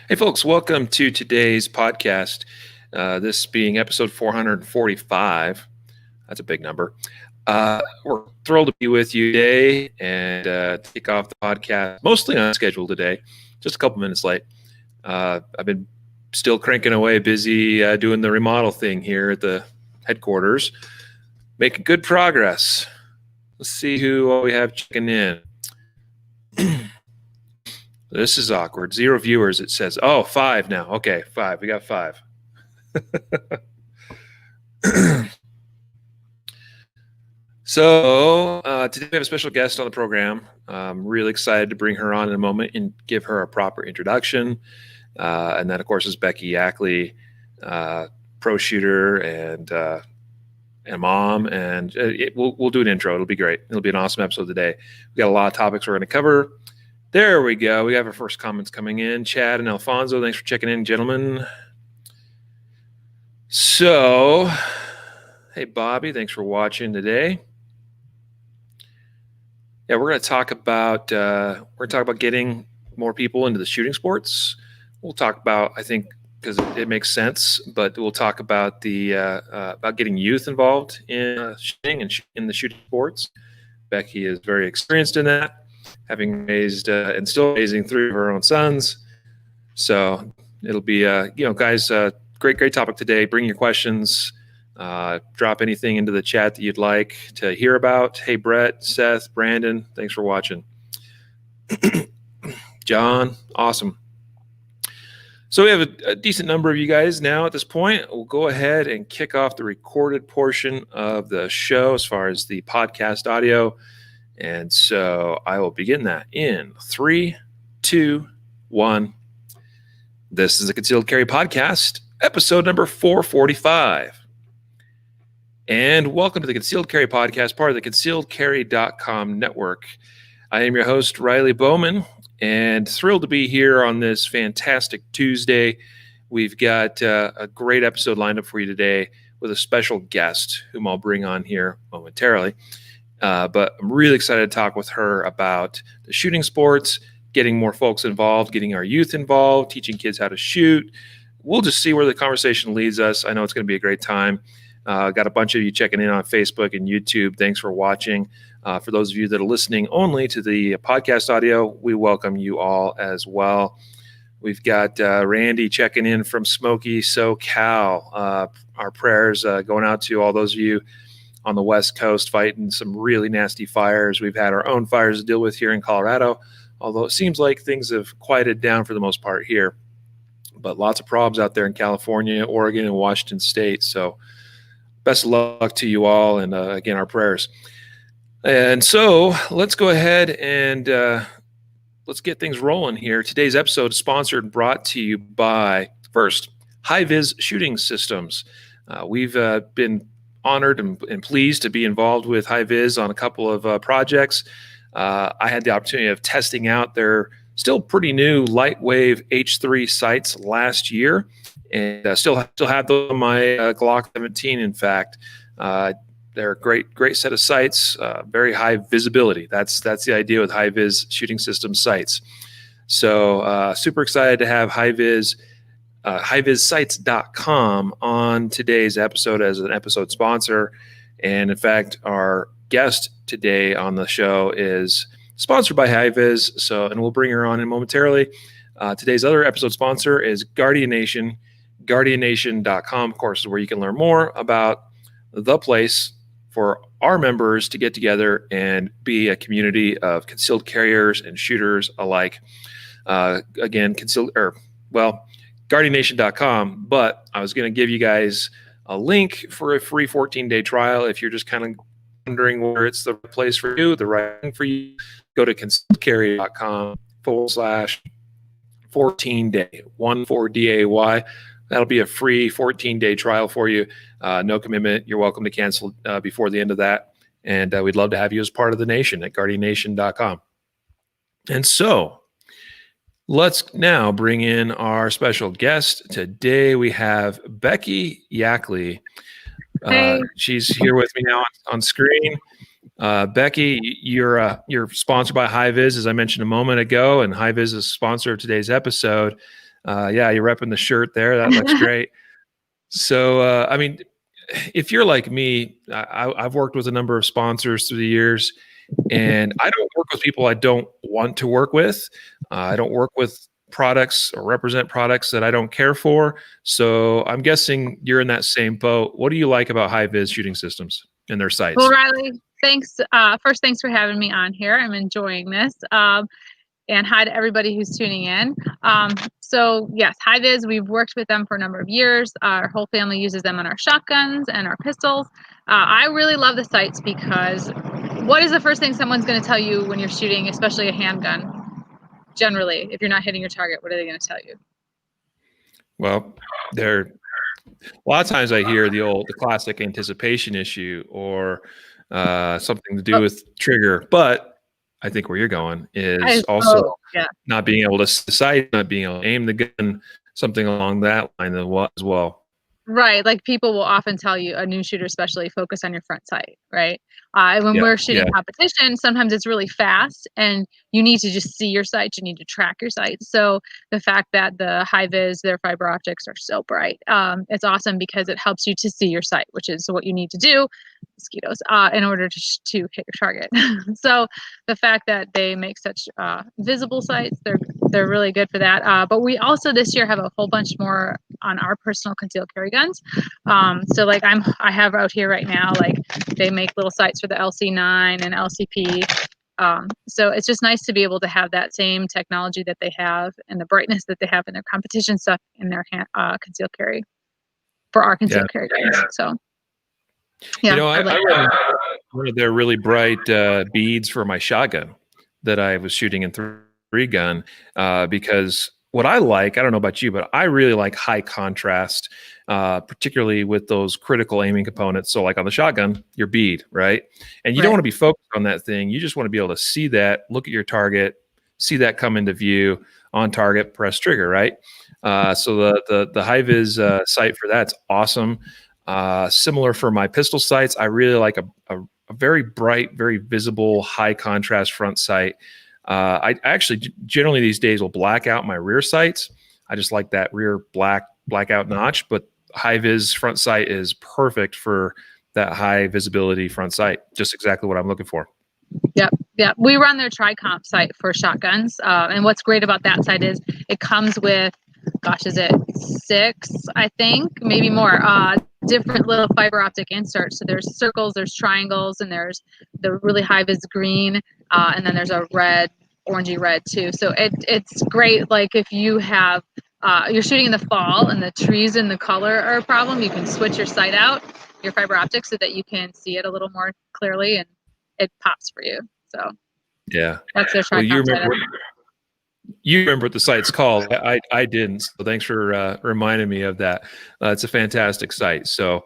Hey, folks, welcome to today's podcast. This being episode 445. That's a big number. We're thrilled to be with you today and kick off the podcast, mostly on schedule today, just a couple minutes late. I've been still cranking away, busy doing the remodel thing here at the headquarters, making good progress. Let's see who we have checking in. This is awkward. 0 viewers, it says. Oh, 5 now. Okay, 5. We got 5. So today we have a special guest on the program. I'm really excited to bring her on in a moment and give her a proper introduction. And that, of course, is Becky Yackley, pro shooter and mom. And we'll do an intro. It'll be great. It'll be an awesome episode today. We got a lot of topics we're going to cover. There we go. We have our first comments coming in. Chad and Alfonso, thanks for checking in, gentlemen. So, hey, Bobby, thanks for watching today. Yeah, we're going to talk about getting more people into the shooting sports. We'll talk about, I think, because it makes sense, but we'll talk about about getting youth involved in shooting and in the shooting sports. Becky is very experienced in that, having raised and still raising 3 of her own sons. So it'll be, guys, great topic today. Bring your questions. Drop anything into the chat that you'd like to hear about. Hey, Brett, Seth, Brandon, thanks for watching. John, awesome. So we have a decent number of you guys now at this point. We'll go ahead and kick off the recorded portion of the show as far as the podcast audio. And so I will begin that in 3, 2, 1. This is the Concealed Carry Podcast, episode number 445. And welcome to the Concealed Carry Podcast, part of the concealedcarry.com network. I am your host, Riley Bowman, and thrilled to be here on this fantastic Tuesday. We've got a great episode lined up for you today with a special guest whom I'll bring on here momentarily. But I'm really excited to talk with her about the shooting sports, getting more folks involved, getting our youth involved, teaching kids how to shoot. We'll just see where the conversation leads us. I know it's going to be a great time. Got a bunch of you checking in on Facebook and YouTube. Thanks for watching. For those of you that are listening only to the podcast audio, we welcome you all as well. We've got Randy checking in from Smoky SoCal. Our prayers going out to all those of you on the West Coast fighting some really nasty fires. We've had our own fires to deal with here in Colorado, although it seems like things have quieted down for the most part here. But lots of problems out there in California, Oregon, and Washington State. So best of luck to you all, and again, our prayers. And so let's go ahead and let's get things rolling here. Today's episode is sponsored and brought to you by, first, High-Vis Shooting Systems. We've been honored and pleased to be involved with High-Vis on a couple of projects. I had the opportunity of testing out their still pretty new Lightwave H3 sights last year, and still have those on my Glock 17. In fact, they're a great set of sights, very high visibility. That's the idea with High-Vis Shooting System sights. So super excited to have High-Vis. HighVisSights.com on today's episode as an episode sponsor. And in fact, our guest today on the show is sponsored by High-Vis. And we'll bring her on in momentarily. Today's other episode sponsor is Guardian Nation. GuardianNation.com, of course, is where you can learn more about the place for our members to get together and be a community of concealed carriers and shooters alike. Again, GuardianNation.com, but I was going to give you guys a link for a free 14-day trial. If you're just kind of wondering where it's the place for you, the right thing for you, go to concealedcarry.com/14-day, 14DAY. That'll be a free 14-day trial for you. No commitment. You're welcome to cancel before the end of that. And we'd love to have you as part of the nation at GuardianNation.com. And so let's now bring in our special guest. Today we have Becky Yackley. She's here with me now on screen. Becky, you're sponsored by High-Vis, as I mentioned a moment ago, and High-Vis is a sponsor of today's episode. Yeah, you're repping the shirt there. That looks great. So, I mean, if you're like me, I've worked with a number of sponsors through the years, and I don't work with people I don't want to work with. I don't work with products or represent products that I don't care for. So I'm guessing you're in that same boat. What do you like about high vis shooting systems and their sights? Well, Riley, thanks. First, thanks for having me on here. I'm enjoying this. And hi to everybody who's tuning in. So yes, high vis, we've worked with them for a number of years. Our whole family uses them on our shotguns and our pistols. I really love the sights because what is the first thing someone's going to tell you when you're shooting, especially a handgun? Generally, if you're not hitting your target, what are they going to tell you? Well, a lot of times I hear the classic anticipation issue or something to do with trigger, but I think where you're going is also not being able to sight, not being able to aim the gun, something along that line as well. Right, like people will often tell you, a new shooter especially, focus on your front sight, right? When we're shooting competition, sometimes it's really fast and you need to just see your sights, you need to track your sights. So the fact that the high vis, their fiber optics are so bright, it's awesome because it helps you to see your sight, which is what you need to do, mosquitoes, in order to hit your target. So the fact that they make such visible sights, they're really good for that. But we also this year have a whole bunch more on our personal concealed carry guns. So like I have out here right now, like they make little sights for the LC9 and LCP. So it's just nice to be able to have that same technology that they have and the brightness that they have in their competition stuff in their concealed carry for our concealed carry guns. So yeah, you know, I run one of their really bright beads for my shotgun that I was shooting in three gun because what I like, I don't know about you, but I really like high contrast, particularly with those critical aiming components. So like on the shotgun, your bead, right? And you don't want to be focused on that thing. You just want to be able to see that, look at your target, see that come into view, on target, press trigger, right? So the high vis sight for that's awesome. Similar for my pistol sights, I really like a very bright, very visible, high contrast front sight. I actually generally these days will black out my rear sights. I just like that rear blackout notch, but high vis front sight is perfect for that high visibility front sight. Just exactly what I'm looking for. Yep. We run their Tricomp sight for shotguns. And what's great about that sight is it comes with, gosh, is it 6, I think, maybe more, different little fiber optic inserts. So there's circles, there's triangles, and there's the really high vis green, and then there's a red, orangey red too. So it's great. Like if you have, you're shooting in the fall and the trees and the color are a problem, you can switch your sight out, your fiber optics, so that you can see it a little more clearly and it pops for you. So yeah, that's their Tricomp sight. You remember what the site's called. I didn't. So thanks for reminding me of that. It's a fantastic site. So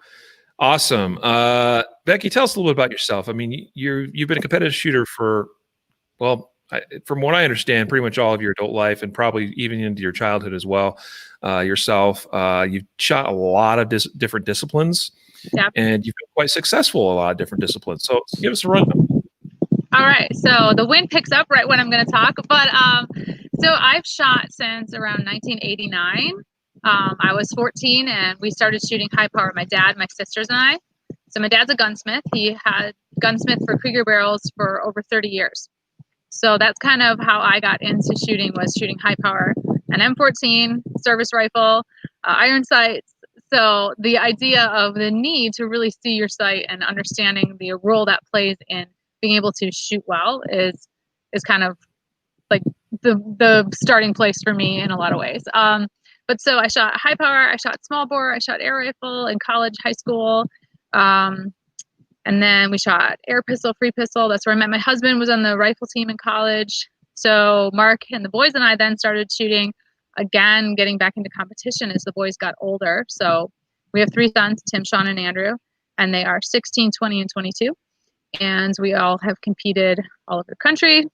awesome. Becky, tell us a little bit about yourself. I mean, you've been a competitive shooter for, well, from what I understand, pretty much all of your adult life and probably even into your childhood as well. Yourself, you've shot a lot of different disciplines, and you've been quite successful in a lot of different disciplines. So give us a rundown. All right, so the wind picks up right when I'm going to talk, but so I've shot since around 1989. I was 14 and we started shooting high power, my dad, my sisters, and I. So my dad's a gunsmith. He had gunsmith for Krieger barrels for over 30 years. So that's kind of how I got into shooting, was shooting high power, an M14, service rifle, iron sights. So the idea of the need to really see your sight and understanding the role that plays in being able to shoot well is kind of like the starting place for me in a lot of ways. But so I shot high power, I shot small bore, I shot air rifle in college, high school. And then we shot air pistol, free pistol. That's where I met my husband, was on the rifle team in college. So Mark and the boys and I then started shooting again, getting back into competition as the boys got older. So we have 3 sons, Tim, Sean, and Andrew, and they are 16, 20, and 22. And we all have competed all over the country,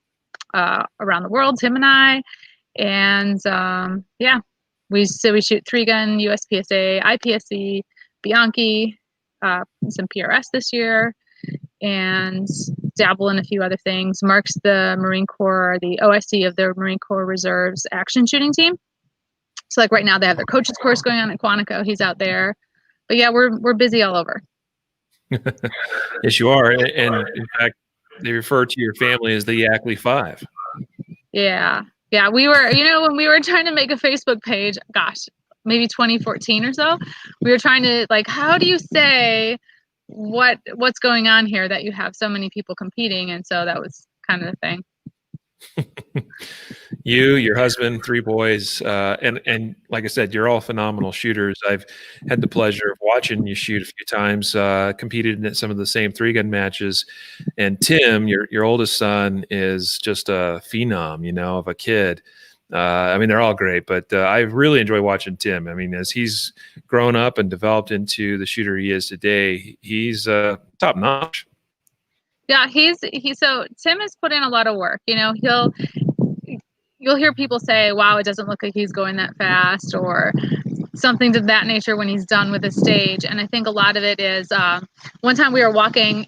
around the world, Tim and I. And yeah, we shoot 3-gun, USPSA, IPSC, Bianchi, some PRS this year, and dabble in a few other things. Mark's the Marine Corps, the OSC of the Marine Corps Reserves action shooting team. So like right now they have their coaches course going on at Quantico. He's out there. But yeah, we're busy all over. Yes, you are. And in fact, they refer to your family as the Yackley Five. Yeah. Yeah. We were, when we were trying to make a Facebook page, gosh, maybe 2014 or so, we were trying to like, how do you say what's going on here that you have so many people competing? And so that was kind of the thing. You, your husband, 3 boys, and like I said, you're all phenomenal shooters. I've had the pleasure of watching you shoot a few times, competed in some of the same 3-gun matches. And Tim, your oldest son, is just a phenom, of a kid. I mean, they're all great, but I really enjoy watching Tim. I mean, as he's grown up and developed into the shooter he is today, he's top notch. Yeah, so Tim has put in a lot of work. You'll hear people say, wow, it doesn't look like he's going that fast or something to that nature when he's done with the stage. And I think a lot of it is one time we were walking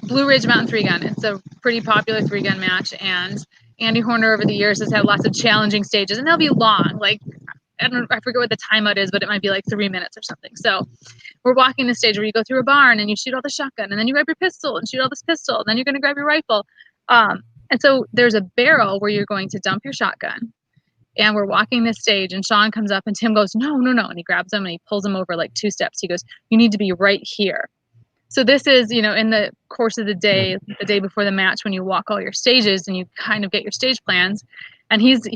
Blue Ridge Mountain 3-gun. It's a pretty popular 3-gun match. And Andy Horner over the years has had lots of challenging stages, and they'll be long. Like, I forget what the timeout is, but it might be like 3 minutes or something. So we're walking the stage where you go through a barn and you shoot all the shotgun, and then you grab your pistol and shoot all this pistol, and then you're going to grab your rifle. And so there's a barrel where you're going to dump your shotgun, and we're walking this stage, and Sean comes up and Tim goes, no, and he grabs him and he pulls him over like 2 steps. He goes, you need to be right here. So this is, in the course of the day before the match, when you walk all your stages and you kind of get your stage plans, and he's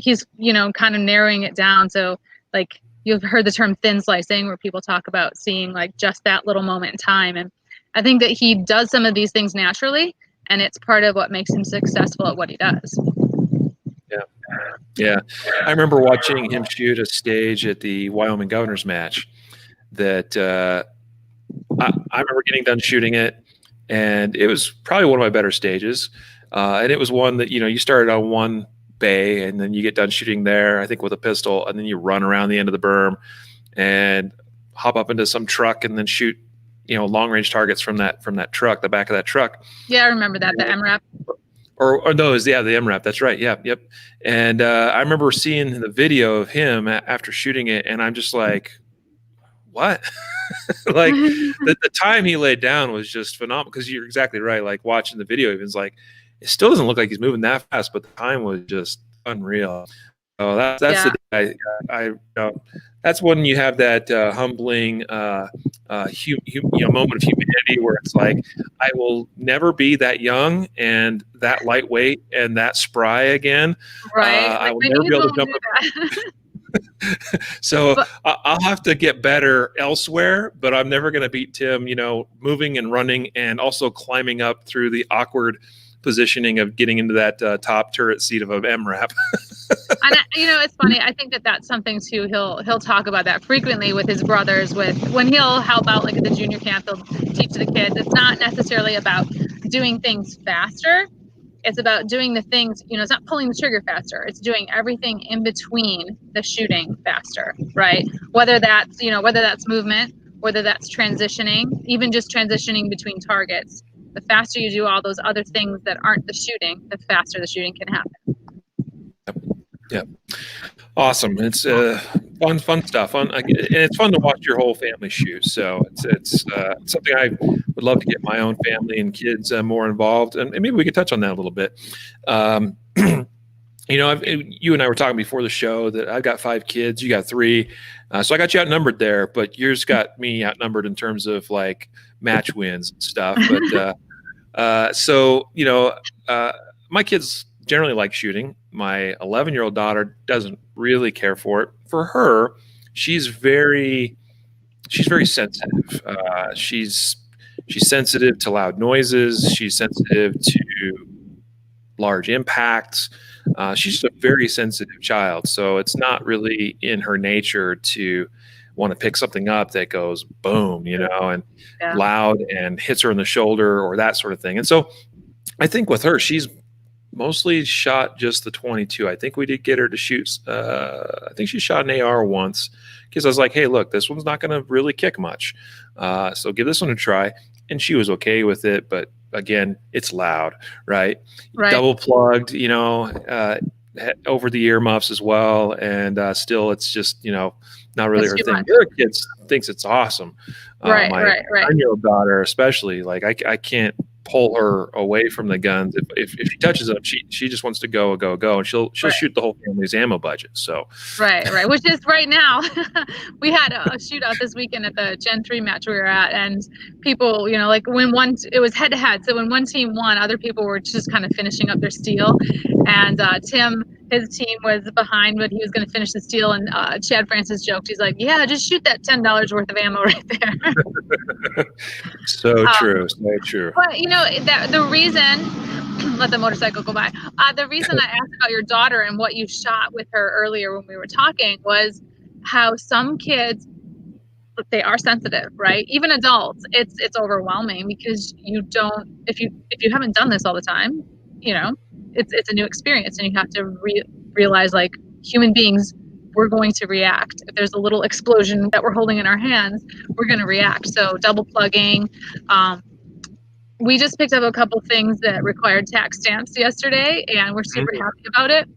kind of narrowing it down. So like you've heard the term thin slicing, where people talk about seeing like just that little moment in time. And I think that he does some of these things naturally, and it's part of what makes him successful at what he does. Yeah. I remember watching him shoot a stage at the Wyoming Governor's match that I remember getting done shooting it, and it was probably one of my better stages. And it was one that, you started on one bay, and then you get done shooting there, I think with a pistol, and then you run around the end of the berm and hop up into some truck and then shoot, long range targets from that truck, the back of that truck. Yeah, I remember that, the MRAP. Or no, the MRAP. That's right. Yeah, yep. And I remember seeing the video of him after shooting it, and I'm just like, what? Like the time he laid down was just phenomenal, because you're exactly right. Like watching the video, it's like, it still doesn't look like he's moving that fast, but the time was just unreal. Oh, that's the day that's when you have that humbling moment of humanity, where it's like, I will never be that young and that lightweight and that spry again. Right. I will never be able to jump up. So I'll have to get better elsewhere, but I'm never going to beat Tim, moving and running and also climbing up through the awkward positioning of getting into that top turret seat of an MRAP. And it's funny. I think that that's something too. He'll talk about that frequently with his brothers. When he'll help out like at the junior camp, he'll teach the kids. It's not necessarily about doing things faster. It's about doing the things. It's not pulling the trigger faster. It's doing everything in between the shooting faster, right? Whether that's movement, whether that's transitioning, even just transitioning between targets. The faster you do all those other things that aren't the shooting, the faster the shooting can happen. Yeah. Awesome. It's fun stuff. And it's fun to watch your whole family shoot. So it's something I would love to get my own family and kids more involved. And maybe we could touch on that a little bit. You and I were talking before the show that I've got 5 kids, you got 3. So I got you outnumbered there, but yours got me outnumbered in terms of like match wins and stuff. But my kids generally like shooting. My 11-year-old daughter doesn't really care for it. For her, she's very sensitive. She's sensitive to loud noises. She's sensitive to large impacts. She's a very sensitive child. So it's not really in her nature to want to pick something up that goes boom, and loud and hits her in the shoulder or that sort of thing. And so I think with her, she's mostly shot just the 22. I think we did get her to shoot. I think she shot an AR once, because I was like, hey, look, this one's not going to really kick much. So give this one a try. And she was okay with it. But again, it's loud, right? Double plugged, over the earmuffs as well, and still it's just not really It's her too thing. much. The other kids thinks it's awesome. Right, My right, right. 9-year-old daughter especially, like I can't pull her away from the guns. If she touches them, she just wants to go, and she'll Right. shoot the whole family's ammo budget. So Right. Which is right now. We had a shootout this weekend at the Gen 3 match we were at, and people, like when it was head to head. So when one team won, other people were just kind of finishing up their steal. And Tim, his team was behind, but he was going to finish the steal. And Chad Francis joked, he's like, "Yeah, just shoot that $10 worth of ammo right there." so true. But the reason, let the motorcycle go by. The reason I asked about your daughter and what you shot with her earlier when we were talking was how some kids, they are sensitive, right? Even adults, it's overwhelming because if you haven't done this all the time, it's a new experience, and you have to realize, like, human beings, we're going to react. If there's a little explosion that we're holding in our hands, we're going to react. So double plugging. We just picked up a couple things that required tax stamps yesterday, and we're super happy about it.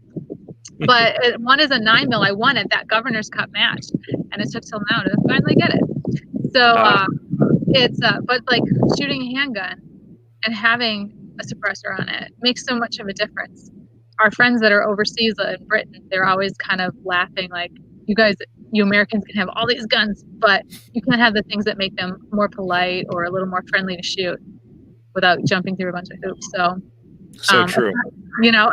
But one is a 9mm. I won at that Governor's Cup match, and it took till now to finally get it. So but like shooting a handgun and having a suppressor on it makes so much of a difference. Our friends that are overseas in Britain, they're always kind of laughing, like, you Americans can have all these guns, but you can't have the things that make them more polite or a little more friendly to shoot without jumping through a bunch of hoops. So true.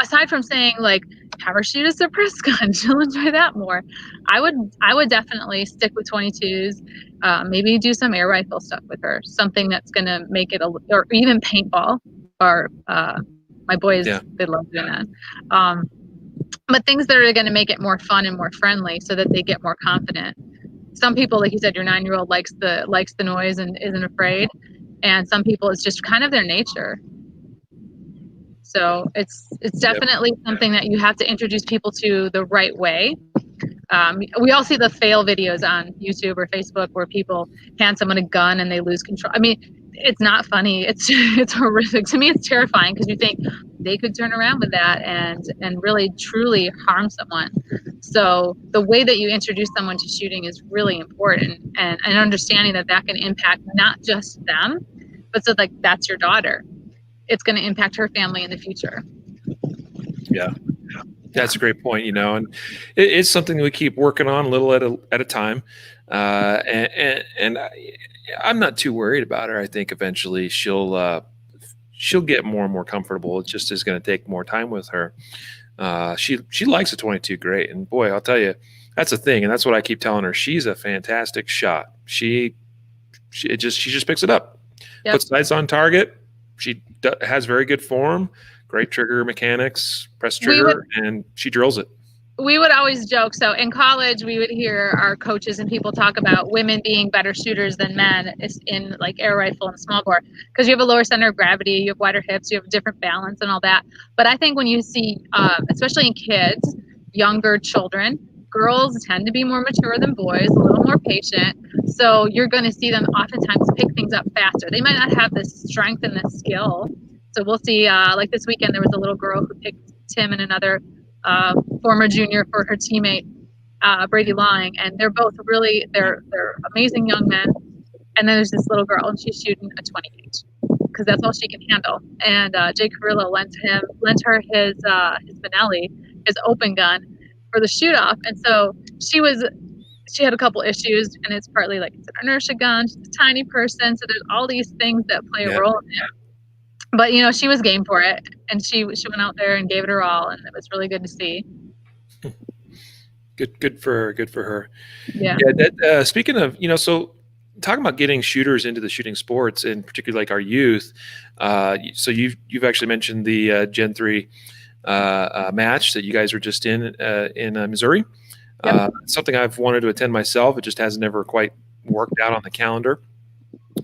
Aside from saying, like, have her shoot a suppressed gun, she'll enjoy that more. I would definitely stick with 22s. Maybe do some air rifle stuff with her, something that's going to make it or even paintball. Or my boys, they love doing that. But things that are going to make it more fun and more friendly, so that they get more confident. Some people, like you said, your 9-year-old likes the noise and isn't afraid, and some people, it's just kind of their nature. So it's definitely something that you have to introduce people to the right way. We all see the fail videos on YouTube or Facebook where people hand someone a gun and they lose control. I mean, it's not funny. It's horrific. To me, it's terrifying, because you think they could turn around with that and really truly harm someone. So the way that you introduce someone to shooting is really important, and understanding that can impact not just them, but so, like, that's your daughter. It's going to impact her family in the future. Yeah. That's a great point, and it's something we keep working on a little at a time. And I'm not too worried about her. I think eventually she'll get more and more comfortable. It just is going to take more time with her. She likes a 22 great, and boy, I'll tell you, that's a thing, and that's what I keep telling her. She's a fantastic shot. She just picks it up, puts sights on target. She has very good form. Great trigger mechanics, press trigger, and she drills it. We would always joke. So in college, we would hear our coaches and people talk about women being better shooters than men in, like, air rifle and small bore, because you have a lower center of gravity, you have wider hips, you have a different balance and all that. But I think when you see, especially in kids, younger children, girls tend to be more mature than boys, a little more patient. So you're going to see them oftentimes pick things up faster. They might not have the strength and the skill. So we'll see, like this weekend, there was a little girl who picked Tim and another former junior for her teammate, Brady Lying, and they're both really, they're amazing young men. And then there's this little girl, and she's shooting a 20 gauge because that's all she can handle. And Jake Carrillo lent her his Benelli, his open gun, for the shoot off. And so she had a couple issues, and it's partly like it's an inertia gun. She's a tiny person, so there's all these things that play a role in it. But she was game for it, and she went out there and gave it her all, and it was really good to see. Good for her. Yeah. That, speaking of, so talking about getting shooters into the shooting sports, and particularly like our youth. So you've actually mentioned the Gen 3 match that you guys were just in Missouri. Yep. Something I've wanted to attend myself. It just hasn't ever quite worked out on the calendar.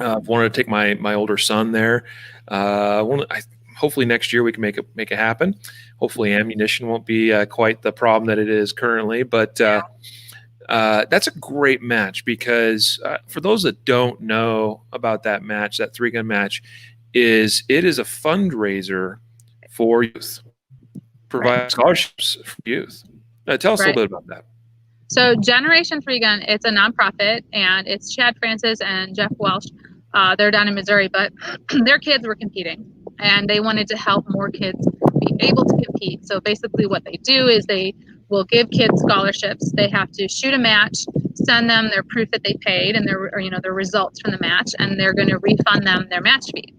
I've wanted to take my older son there. Hopefully next year we can make it happen. Hopefully ammunition won't be quite the problem that it is currently. But that's a great match, because for those that don't know about that match, that 3-gun match, it is a fundraiser for youth. provide scholarships for youth. Tell us a little bit about that. So Generation 3 Gun, it's a nonprofit, and it's Chad Francis and Jeff Welsh. They're down in Missouri, but their kids were competing, and they wanted to help more kids be able to compete. So basically what they do is they will give kids scholarships. They have to shoot a match, send them their proof that they paid and their results from the match, and they're going to refund them their match fee.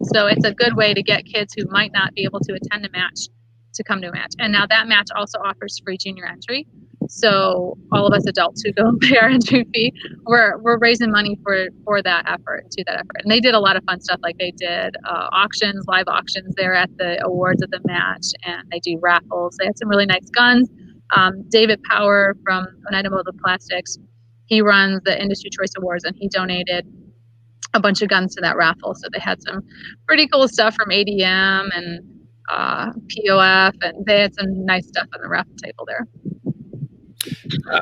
So it's a good way to get kids who might not be able to attend a match to come to a match. And now that match also offers free junior entry. So all of us adults who go and pay our entry fee, we're raising money for that effort, to that effort. And they did a lot of fun stuff, like they did auctions, live auctions there at the awards of the match, and they do raffles. They had some really nice guns. David Power from Untitled Plastics, he runs the Industry Choice Awards, and he donated a bunch of guns to that raffle. So they had some pretty cool stuff from ADM and POF, and they had some nice stuff on the raffle table there.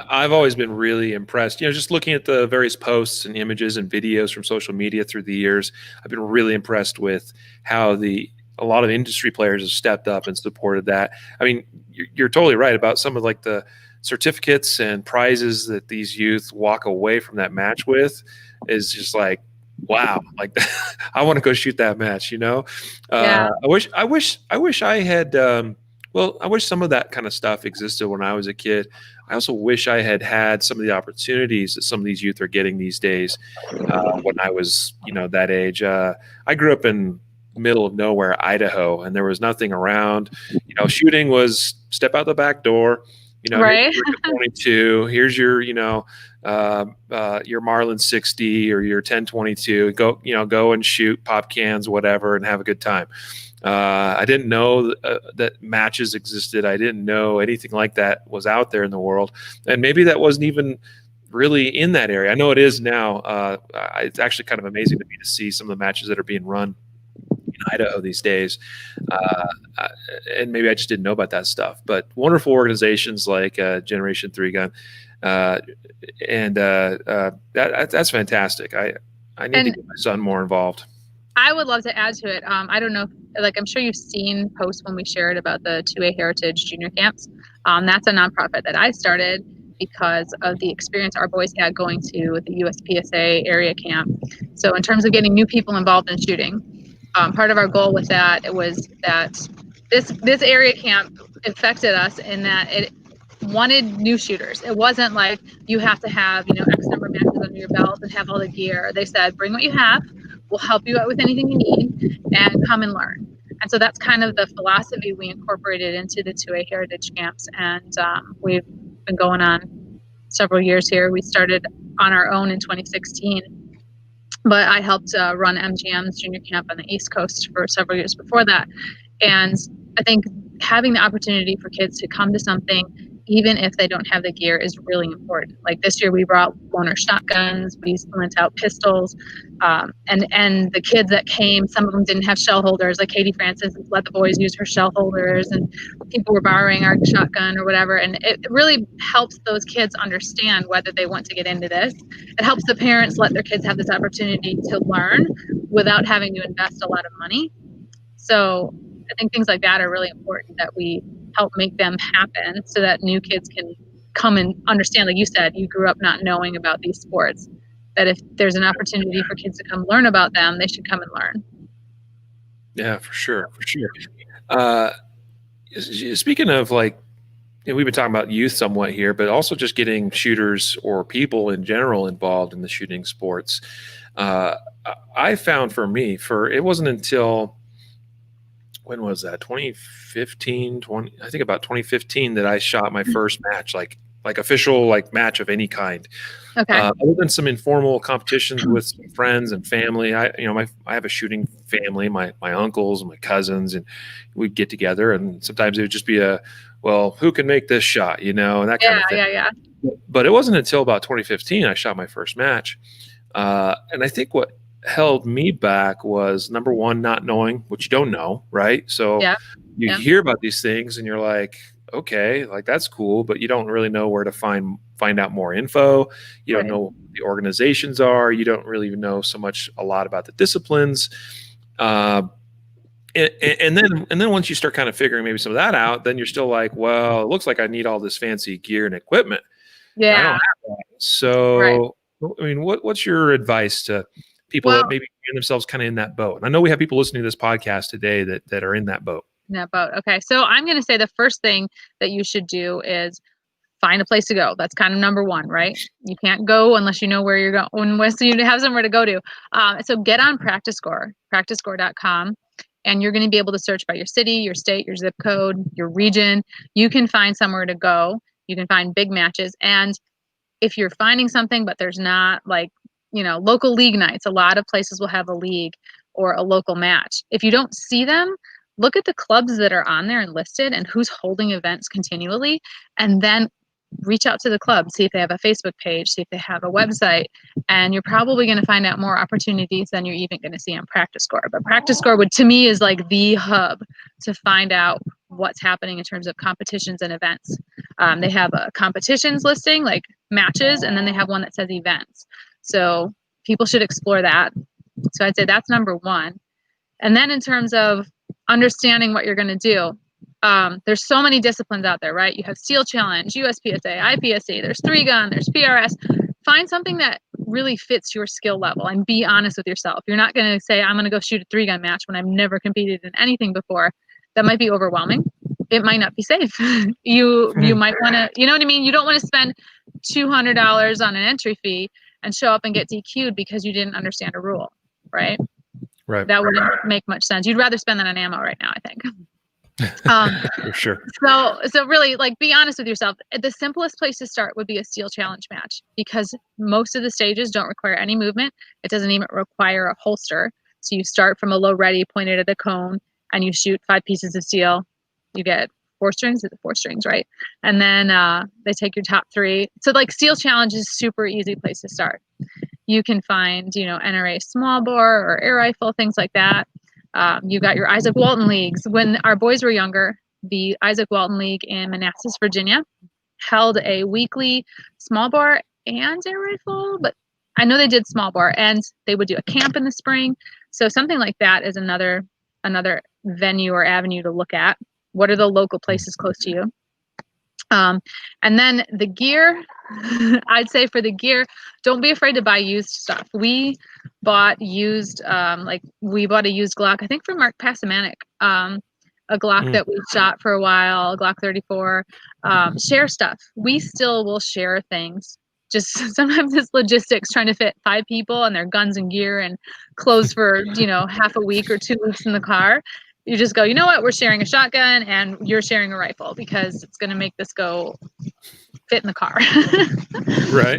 I've always been really impressed, just looking at the various posts and images and videos from social media through the years. I've been really impressed with how a lot of industry players have stepped up and supported that. I mean, you're totally right about some of like the certificates and prizes that these youth walk away from that match with is just like, wow, like I want to go shoot that match, Yeah. I wish I had, I wish some of that kind of stuff existed when I was a kid. I also wish I had some of the opportunities that some of these youth are getting these days when I was, that age. I grew up in middle of nowhere, Idaho, and there was nothing around. Shooting was step out the back door. Right. Here's your 22. Here's your, your Marlin 60 or your 1022. Go and shoot pop cans, whatever, and have a good time. I didn't know that matches existed. I didn't know anything like that was out there in the world, and maybe that wasn't even really in that area. I know it is now. It's actually kind of amazing to me to see some of the matches that are being run in Idaho these days, and maybe I just didn't know about that stuff. But wonderful organizations like Generation 3 Gun, and that's fantastic. I need to get my son more involved. I would love to add to it. I don't know, I'm sure you've seen posts when we shared about the 2A Heritage Junior Camps. That's a nonprofit that I started because of the experience our boys had going to the USPSA area camp. So in terms of getting new people involved in shooting, part of our goal with that was that this area camp affected us in that it wanted new shooters. It wasn't like you have to have X number of matches under your belt and have all the gear. They said, bring what you have. We'll help you out with anything you need, and come and learn. And so that's kind of the philosophy we incorporated into the 2A Heritage Camps. And we've been going on several years here. We started on our own in 2016, but I helped run MGM's junior camp on the East Coast for several years before that. And I think having the opportunity for kids to come to something, even if they don't have the gear, is really important. Like this year we brought loaner shotguns, we lent out pistols, and the kids that came, some of them didn't have shell holders. Like Katie Francis let the boys use her shell holders, and people were borrowing our shotgun or whatever. And it really helps those kids understand whether they want to get into this. It helps the parents let their kids have this opportunity to learn without having to invest a lot of money. So I think things like that are really important, that we help make them happen so that new kids can come and understand. Like you said, you grew up not knowing about these sports, that if there's an opportunity for kids to come learn about them, they should come and learn. Yeah, for sure. Speaking of we've been talking about youth somewhat here, but also just getting shooters or people in general involved in the shooting sports. I found it wasn't until, when was that? 2015, I think about 2015 that I shot my first match, like official match of any kind. Okay. Other than some informal competitions with some friends and family, I have a shooting family, my uncles and my cousins, and we'd get together, and sometimes it would just be who can make this shot, and that kind of thing. Yeah. But it wasn't until about 2015 I shot my first match. And I think what held me back was, number one, not knowing what you don't know, right? So you hear about these things and you're like, okay, that's cool, but you don't really know where to find out more info. You don't know what the organizations are. You don't really know a lot about the disciplines. And And then once you start kind of figuring maybe some of that out, then you're still like, well, it looks like I need all this fancy gear and equipment. And I don't have that. So, I mean, what's your advice to people that maybe find themselves kind of in that boat? And I know we have people listening to this podcast today that are in that boat. Okay. So I'm going to say the first thing that you should do is find a place to go. That's kind of number one, right? You can't go unless you know where you're going, unless you have somewhere to go to. So get on practicescore.com, and you're going to be able to search by your city, your state, your zip code, your region. You can find somewhere to go. You can find big matches. And if you're finding something, but there's not local league nights, a lot of places will have a league or a local match. If you don't see them, look at the clubs that are on there and listed and who's holding events continually, and then reach out to the club, see if they have a Facebook page, see if they have a website, and you're probably going to find out more opportunities than you're even going to see on Practice Score. But Practice Score to me is like the hub to find out what's happening in terms of competitions and events. They have a competitions listing, like matches, and then they have one that says events. So people should explore that. So I'd say that's number one. And then in terms of understanding what you're going to do, there's so many disciplines out there, right? You have Steel Challenge, USPSA, IPSA, there's 3-gun, there's PRS. Find something that really fits your skill level and be honest with yourself. You're not going to say, I'm going to go shoot a 3-gun match when I've never competed in anything before. That might be overwhelming. It might not be safe. You might want to, you know what I mean? You don't want to spend $200 on an entry fee and show up and get DQ'd because you didn't understand a rule, right? Right. That wouldn't make much sense. You'd rather spend that on ammo right now, I think. For sure. So really, like, be honest with yourself. The simplest place to start would be a Steel Challenge match, because most of the stages don't require any movement. It doesn't even require a holster. So you start from a low ready pointed at a cone and you shoot 5 pieces of steel. You get 4 strings, right? And then they take your top 3. So like Steel Challenge is super easy place to start. You can find, NRA small bore or air rifle, things like that. You got your Isaac Walton leagues. When our boys were younger, the Isaac Walton League in Manassas, Virginia, held a weekly small bore and air rifle, but I know they did small bore, and they would do a camp in the spring. So something like that is another venue or avenue to look at. What are the local places close to you? And then the gear, I'd say for the gear, don't be afraid to buy used stuff. We bought used, we bought a used Glock, I think from Mark Pasamanik, a Glock that we shot for a while, a Glock 34, share stuff. We still will share things. Just sometimes it's logistics, trying to fit 5 people and their guns and gear and clothes for, half a week or 2 weeks in the car. You just go, you know what, we're sharing a shotgun and you're sharing a rifle because it's going to make this go fit in the car. Right.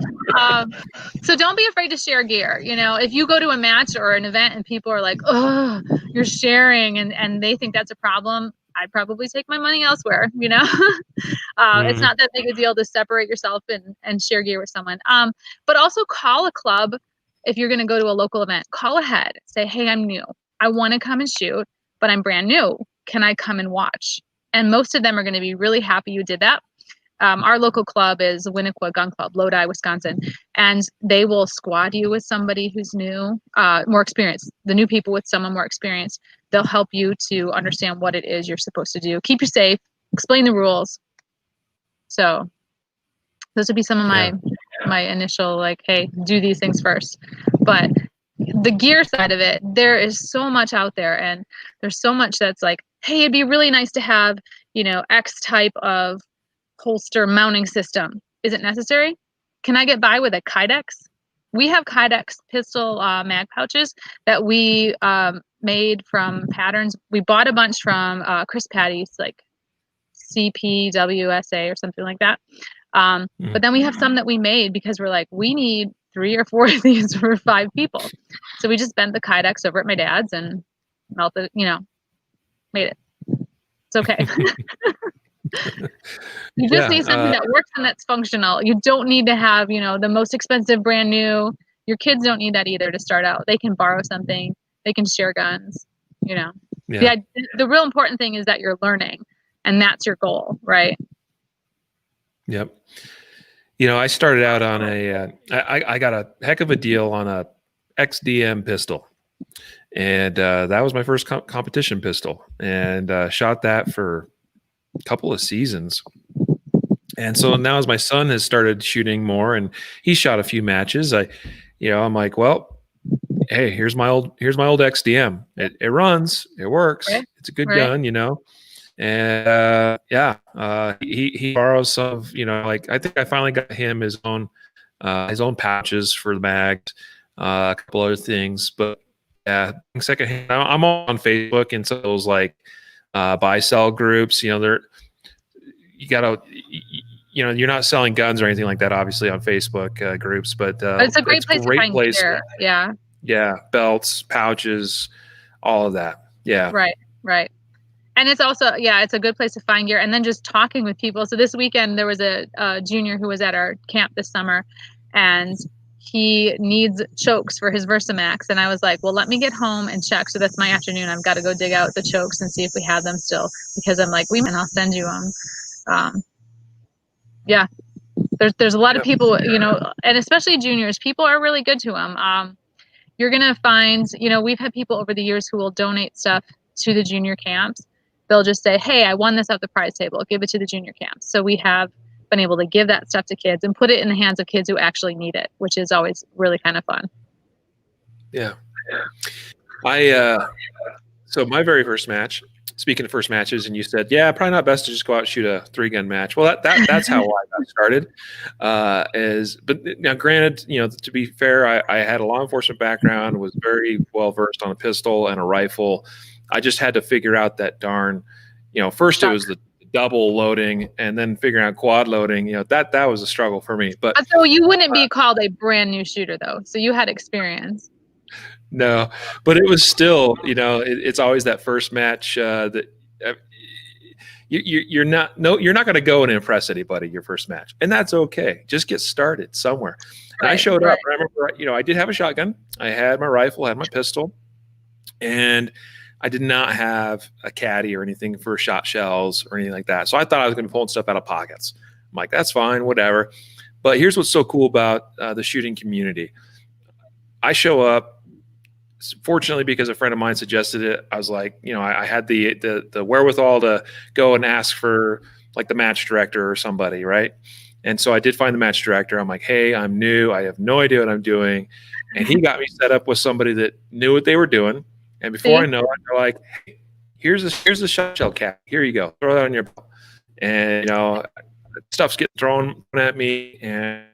So don't be afraid to share gear. If you go to a match or an event and people are like, oh, you're sharing, and they think that's a problem, I'd probably take my money elsewhere. It's not that big a deal to separate yourself and share gear with someone. But also call a club. If you're going to go to a local event, call ahead. Say, hey, I'm new. I want to come and shoot, but I'm brand new. Can I come and watch? And most of them are going to be really happy you did that. Our local club is Winnequa Gun Club, Lodi, Wisconsin, and they will squad you with somebody who's new, more experienced. The new people with someone more experienced. They'll help you to understand what it is you're supposed to do. Keep you safe. Explain the rules. So those would be some of my initial, like, hey, do these things first. But the gear side of it, there is so much out there, and there's so much that's like, hey, it'd be really nice to have, X type of holster mounting system. Is it necessary? Can I get by with a Kydex? We have Kydex pistol mag pouches that we made from patterns. We bought a bunch from Chris Patty's, like CPWSA or something like that. But then we have some that we made because we're like, we need 3 or 4 of these for 5 people. So we just bent the Kydex over at my dad's and melted, made it. It's okay. You just need something that works and that's functional. You don't need to have, the most expensive brand new. Your kids don't need that either to start out. They can borrow something. They can share guns, Yeah. The real important thing is that you're learning, and that's your goal, right? Yep. I started out on I got a heck of a deal on a XDM pistol. And that was my first competition pistol, and shot that for a couple of seasons. And so now as my son has started shooting more and he shot a few matches, I'm like, well, hey, here's my old XDM. It runs, it works. Right. It's a good Right. gun, And he borrows some of, like, I think I finally got him his own pouches for the mags, a couple other things. But yeah, secondhand, I'm on Facebook and so those like buy sell groups. You're not selling guns or anything like that, obviously, on Facebook groups, but It's a great place to find gear. Yeah. Yeah, belts, pouches, all of that. Yeah. Right. And it's also, it's a good place to find gear. And then just talking with people. So this weekend, there was a junior who was at our camp this summer, and he needs chokes for his Versamax. And I was like, well, let me get home and check. So that's my afternoon. I've got to go dig out the chokes and see if we have them still. Because I'm like, and I'll send you them. Yeah. There's a lot of people, and especially juniors, people are really good to them. You're going to find, we've had people over the years who will donate stuff to the junior camps. They'll just say, hey, I won this at the prize table. Give it to the junior camps. So we have been able to give that stuff to kids and put it in the hands of kids who actually need it, which is always really kind of fun. Yeah. So my very first match, speaking of first matches, and you said, yeah, probably not best to just go out and shoot a 3-gun match. Well, that's how I got started. But now, granted, to be fair, I had a law enforcement background, was very well versed on a pistol and a rifle. I just had to figure out that darn, first it was the double loading, and then figuring out quad loading. That was a struggle for me. But so you wouldn't be called a brand new shooter, though. So you had experience. No, but it was still, it's always that first match that you're not going to go and impress anybody your first match, and that's okay. Just get started somewhere. And I showed up. I remember, I did have a shotgun. I had my rifle, I had my pistol, and I did not have a caddy or anything for shot shells or anything like that. So I thought I was going to be pulling stuff out of pockets. I'm like, that's fine, whatever. But here's what's so cool about the shooting community. I show up. Fortunately, because a friend of mine suggested it, I was like, I had the wherewithal to go and ask for like the match director or somebody, right? And so I did find the match director. I'm like, hey, I'm new. I have no idea what I'm doing. And he got me set up with somebody that knew what they were doing. And before I know it, they're like, hey, here's the shot shell cap. Here you go. Throw that on your belt. And, stuff's getting thrown at me. And,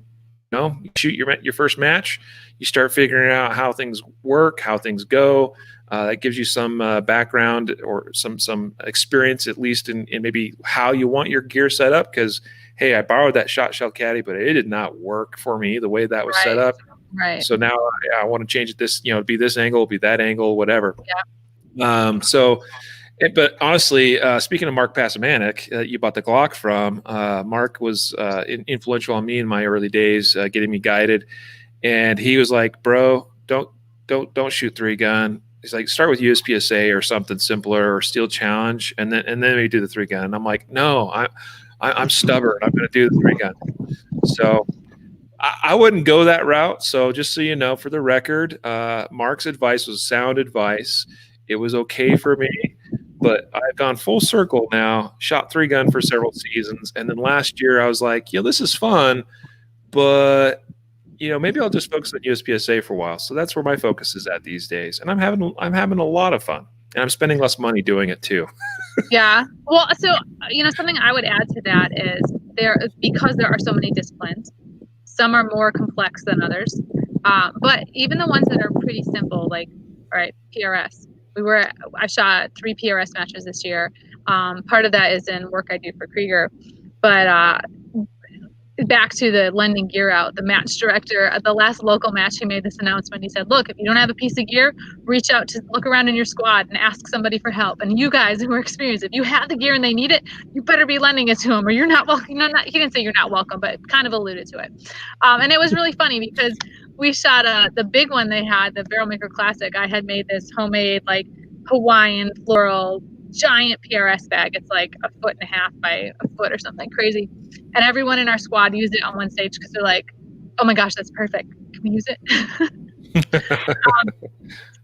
you shoot your first match. You start figuring out how things work, how things go. That gives you some background or some experience, at least in maybe how you want your gear set up. Because, hey, I borrowed that shot shell caddy, but it did not work for me the way that was set up. Right. So now I want to change it. This, be this angle, be that angle, whatever. Yeah. But honestly, speaking of Mark Pasamanik, you bought the Glock from. Mark was influential on me in my early days, getting me guided. And he was like, bro, don't shoot 3-gun. He's like, start with USPSA or something simpler, or Steel Challenge, and then we do the 3-gun. And I'm like, no, I'm stubborn. I'm going to do the 3-gun. So I wouldn't go that route. So just so you know, for the record, Mark's advice was sound advice. It was okay for me, but I've gone full circle now, shot 3-gun for several seasons. And then last year I was like, this is fun, but maybe I'll just focus on USPSA for a while. So that's where my focus is at these days. And I'm having a lot of fun, and I'm spending less money doing it too. Yeah. Well, so, something I would add to that is because there are so many disciplines, some are more complex than others. But even the ones that are pretty simple, like, all right, PRS. I shot 3 PRS matches this year. Part of that is in work I do for Krieger, but, back to the lending gear out, the match director at the last local match, he made this announcement. He said, look, if you don't have a piece of gear, look around in your squad and ask somebody for help. And you guys who are experienced, if you have the gear and they need it, you better be lending it to them, or you're not welcome. He didn't say you're not welcome, but kind of alluded to it. And it was really funny because we shot the big one they had, the Barrel Maker Classic. I had made this homemade, like, Hawaiian floral giant PRS bag. It's like 1.5 feet by a foot or something crazy. And everyone in our squad used it on one stage because they're like, oh my gosh, that's perfect. Can we use it?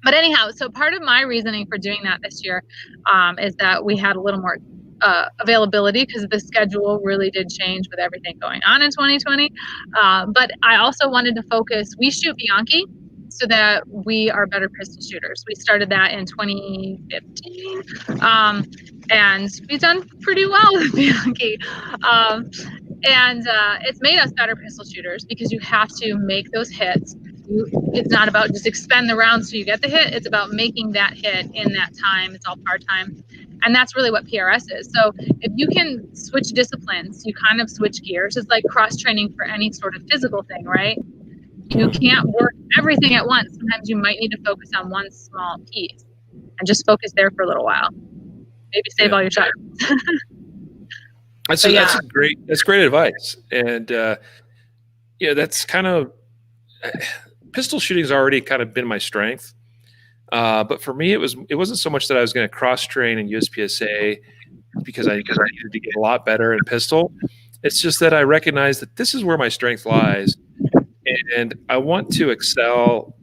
But anyhow, so part of my reasoning for doing that this year is that we had a little more availability because the schedule really did change with everything going on in 2020. But I also wanted to focus, we shoot Bianchi so that we are better pistol shooters. We started that in 2015 and we've done pretty well with Bianchi. And it's made us better pistol shooters because you have to make those hits. It's not about just expend the rounds so you get the hit. It's about making that hit in that time. It's all part-time. And that's really what PRS is. So if you can switch disciplines, you kind of switch gears. It's like cross-training for any sort of physical thing, right? You can't work everything at once. Sometimes you might need to focus on one small piece and just focus there for a little while. Maybe save all your time. That's great advice. And that's kind of pistol shooting's already kind of been my strength. But for me, it wasn't so much that I was going to cross train in USPSA because I needed to get a lot better in pistol. It's just that I recognize that this is where my strength lies, and I want to excel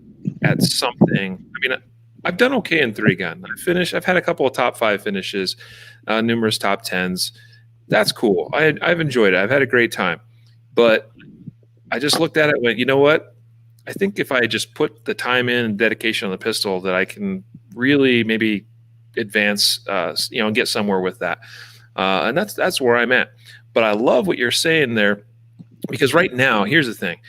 at something. I mean, I've done okay in 3-gun. I've had a couple of top 5 finishes, numerous top 10s. That's cool. I've enjoyed it. I've had a great time. But I just looked at it and went, you know what? I think if I just put the time in and dedication on the pistol, that I can really maybe advance, and get somewhere with that. And that's where I'm at. But I love what you're saying there, because right now, here's the thing: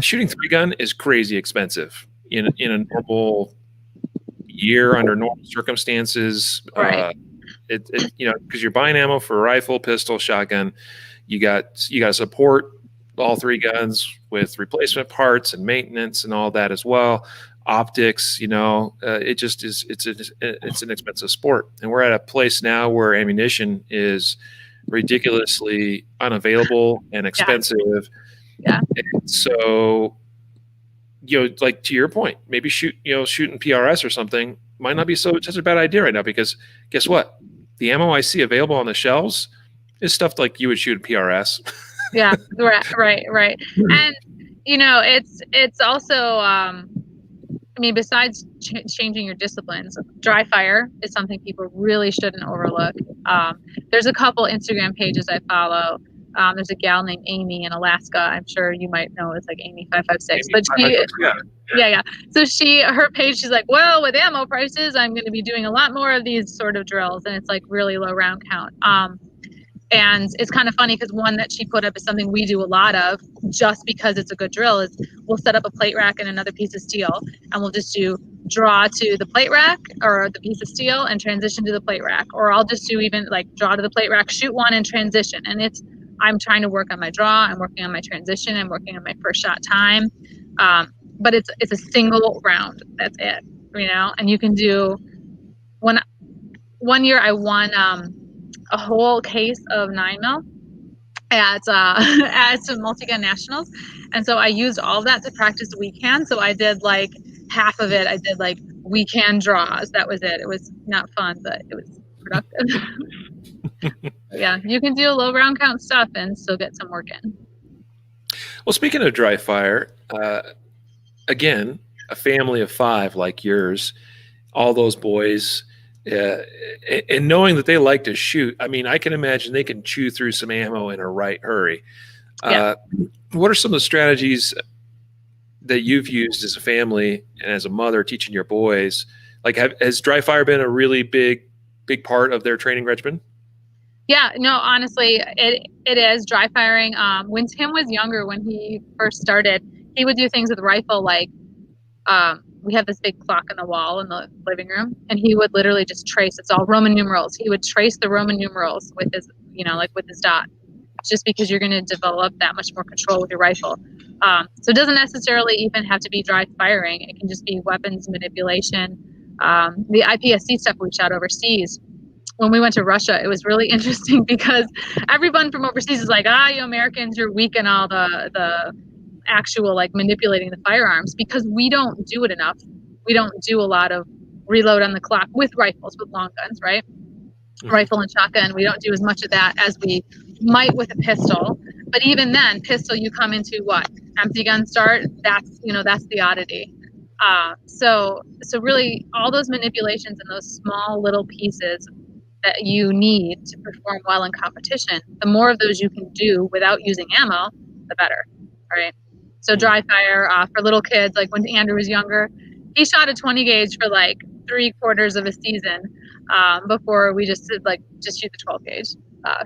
shooting 3-gun is crazy expensive in a normal year under normal circumstances. Right. Because you're buying ammo for rifle, pistol, shotgun. You got to support all 3 guns with replacement parts and maintenance and all that as well. Optics, it just is. It's an expensive sport, and we're at a place now where ammunition is ridiculously unavailable and expensive. Yeah. And so, like to your point, maybe shooting PRS or something might not be such a bad idea right now, because guess what? The ammo I see available on the shelves is stuff like you would shoot a PRS. Yeah, right. And it's also besides changing your disciplines, dry fire is something people really shouldn't overlook. There's a couple Instagram pages I follow. There's a gal named Amy in Alaska. I'm sure you might know. It's like Amy 556. But yeah. So her page, she's like, well, with ammo prices, I'm going to be doing a lot more of these sort of drills, and it's like really low round count. And it's kind of funny because one that she put up is something we do a lot of, just because it's a good drill, is we'll set up a plate rack and another piece of steel, and we'll just do draw to the plate rack or the piece of steel and transition to the plate rack. Or I'll just do even like draw to the plate rack, shoot one and transition. And I'm trying to work on my draw, I'm working on my transition, I'm working on my first shot time. But it's a single round. That's it, and you can do one year I won a whole case of 9mm at some multi-gun nationals. And so I used all of that to practice weekend. So I did like half of it. I did like weekend draws. That was it. It was not fun, but it was productive. Yeah, you can do low round count stuff and still get some work in. Well, speaking of dry fire, again, a family of 5 like yours, all those boys, and knowing that they like to shoot, I mean, I can imagine they can chew through some ammo in a right hurry. Yeah. What are some of the strategies that you've used as a family and as a mother teaching your boys? Like, has dry fire been a really big part of their training regimen? Yeah, no, honestly, it is dry firing. When Tim was younger, when he first started, he would do things with rifle like, we have this big clock on the wall in the living room, and he would literally just trace. It's all Roman numerals. He would trace the Roman numerals with his, with his dot, just because you're going to develop that much more control with your rifle. So it doesn't necessarily even have to be dry firing. It can just be weapons manipulation. The IPSC stuff we shot overseas. When we went to Russia, it was really interesting because everyone from overseas is like, you Americans, you're weak in all the actual like manipulating the firearms, because we don't do it enough. We don't do a lot of reload on the clock with rifles, with long guns, right? Mm-hmm. Rifle and shotgun, we don't do as much of that as we might with a pistol. But even then, pistol, you come into what? Empty gun start, that's the oddity. So really all those manipulations and those small little pieces that you need to perform well in competition, the more of those you can do without using ammo, the better, right? So dry fire for little kids, like when Andrew was younger, he shot a 20 gauge for like 3/4 of a season before we just shoot the 12 gauge.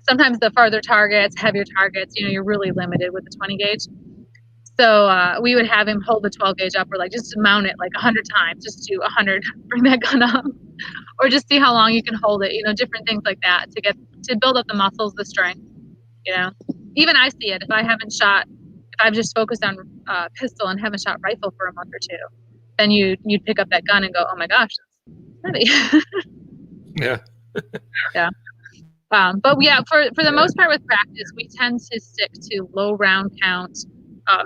Sometimes the farther targets, heavier targets, you're really limited with the 20 gauge. So we would have him hold the 12 gauge up, or like just mount it like 100 times, just do 100, bring that gun up, or just see how long you can hold it. Different things like that to build up the muscles, the strength. Even I see it. If I've just focused on pistol and haven't shot rifle for a month or two, then you'd pick up that gun and go, oh my gosh, it's heavy. Yeah. Yeah. But yeah, for the most part with practice, we tend to stick to low round count,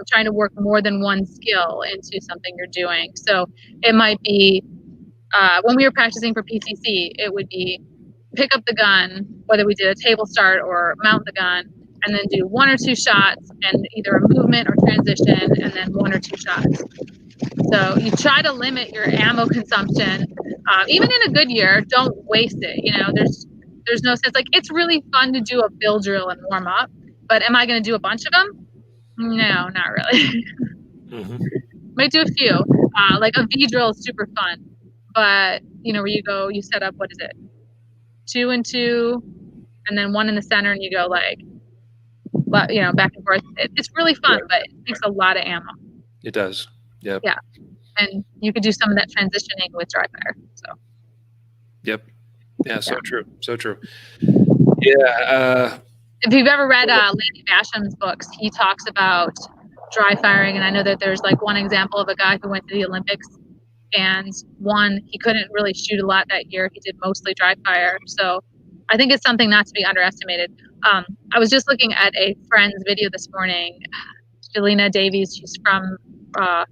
trying to work more than one skill into something you're doing. So it might be when we were practicing for PCC, it would be pick up the gun, whether we did a table start or mount the gun, and then do 1 or 2 shots and either a movement or transition, and then 1 or 2 shots. So you try to limit your ammo consumption. Even in a good year, don't waste it. There's no sense. Like, it's really fun to do a build drill and warm up, but am I going to do a bunch of them? No, not really. Mm-hmm. Might do a few. Like a V drill is super fun, but where you set up, what is it? 2 and 2, and then 1 in the center, and you go like, back and forth. It's really fun, right. But it takes a lot of ammo. It does. Yep. Yeah. And you could do some of that transitioning with dry fire. So. Yep. Yeah. So true. So true. Yeah. If you've ever read Lanny Basham's books, he talks about dry firing, and I know that there's like one example of a guy who went to the Olympics and won. He couldn't really shoot a lot that year. He did mostly dry fire. So I think it's something not to be underestimated. I was just looking at a friend's video this morning, Jelena Davies. She's from, I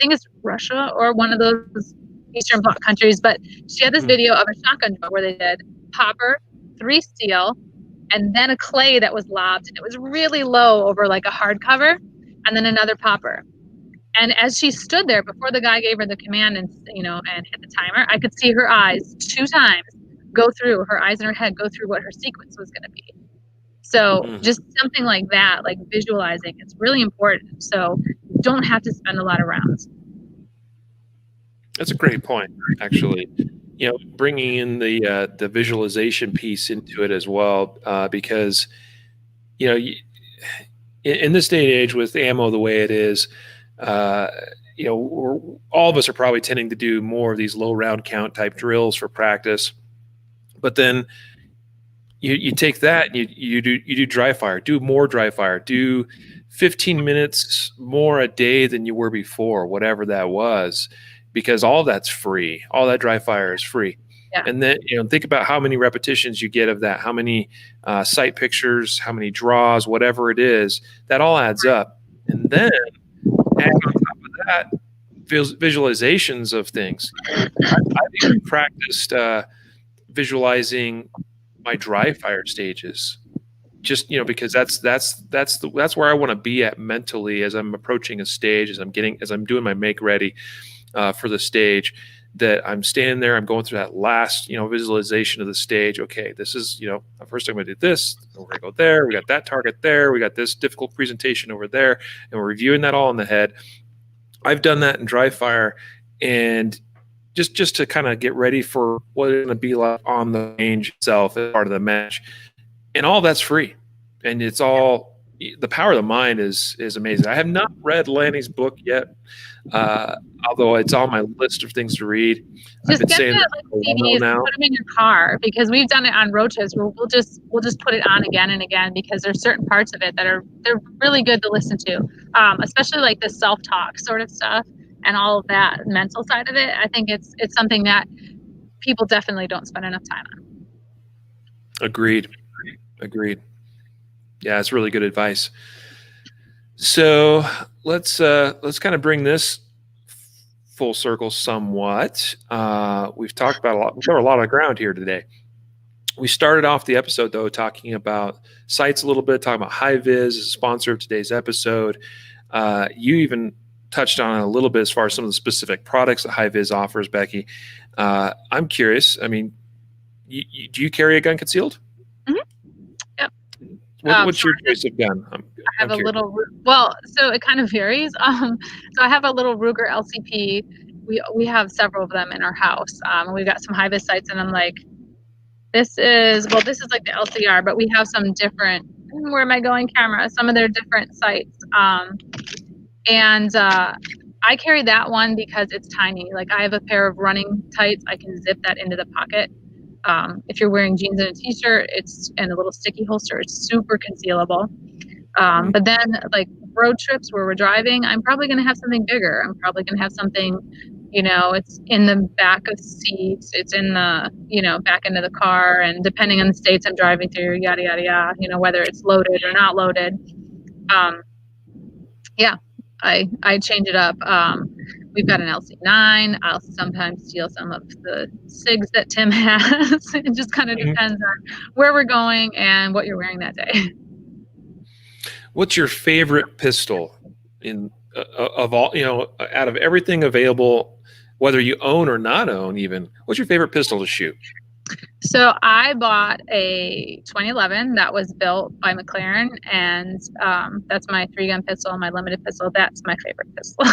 think it's Russia or one of those Eastern Bloc countries, but she had this video of a shotgun drill where they did popper, 3 steel, and then a clay that was lobbed, and it was really low over like a hardcover, and then another popper. And as she stood there before the guy gave her the command and and hit the timer, I could see her eyes 2 times go through, her eyes and her head go through what her sequence was going to be. So just something like that, like visualizing, it's really important. So you don't have to spend a lot of rounds. That's a great point, actually. Bringing in the visualization piece into it as well, because in this day and age with ammo the way it is, all of us are probably tending to do more of these low round count type drills for practice, but then you take that and you do dry fire, do more dry fire, do 15 minutes more a day than you were before, whatever that was, because all that's free. All that dry fire is free. Yeah. And then, think about how many repetitions you get of that, how many sight pictures, how many draws, whatever it is, that all adds up. And then add on top of that visualizations of things. I've even practiced visualizing my dry fire stages, just because that's where I want to be at mentally as I'm approaching a stage, as I'm doing my make ready for the stage, that I'm standing there, I'm going through that last visualization of the stage. Okay, this is first I'm going to do this, we're going to go there, we got that target there, we got this difficult presentation over there, and we're reviewing that all in the head. I've done that in dry fire, and just to kind of get ready for what it's going to be like on the range itself as part of the match. And all that's free. And it's all, the power of the mind is amazing. I have not read Lanny's book yet, although it's on my list of things to read. Just get the CDs and put them in your car, because we've done it on road trips where we'll just put it on again and again, because there's certain parts of it that they're really good to listen to, especially like the self-talk sort of stuff and all of that mental side of it. I think it's something that people definitely don't spend enough time on. Agreed. Yeah, it's really good advice. So let's kind of bring this full circle somewhat. We've talked about we covered a lot of ground here today. We started off the episode though talking about sights a little bit, talking about high vis as a sponsor of today's episode. You even touched on it a little bit as far as some of the specific products that High Vis offers, Becky. I'm curious. I mean, do you carry a gun concealed? Mm-hmm. Yep. What's your choice of gun? I have a little, so it kind of varies. So I have a little Ruger LCP. We have several of them in our house. We've got some high vis sights, and I'm like, this is like the LCR, but we have some different, where am I going camera? Some of their different sights. I carry that one because it's tiny. Like I have a pair of running tights. I can zip that into the pocket. If you're wearing jeans and a t-shirt, it's in a little sticky holster. It's super concealable. But then like road trips where we're driving, I'm probably going to have something bigger. I'm probably going to have something, it's in the back of seats. It's in the, back into the car. And depending on the states I'm driving through, yada, yada, yada, whether it's loaded or not loaded. I change it up. We've got an LC9. I'll sometimes steal some of the SIGs that Tim has. It just kind of depends on where we're going and what you're wearing that day. What's your favorite pistol of all, out of everything available, whether you own or not own even? What's your favorite pistol to shoot? So I bought a 2011 that was built by McLaren, and that's my 3-gun pistol, my limited pistol. That's my favorite pistol.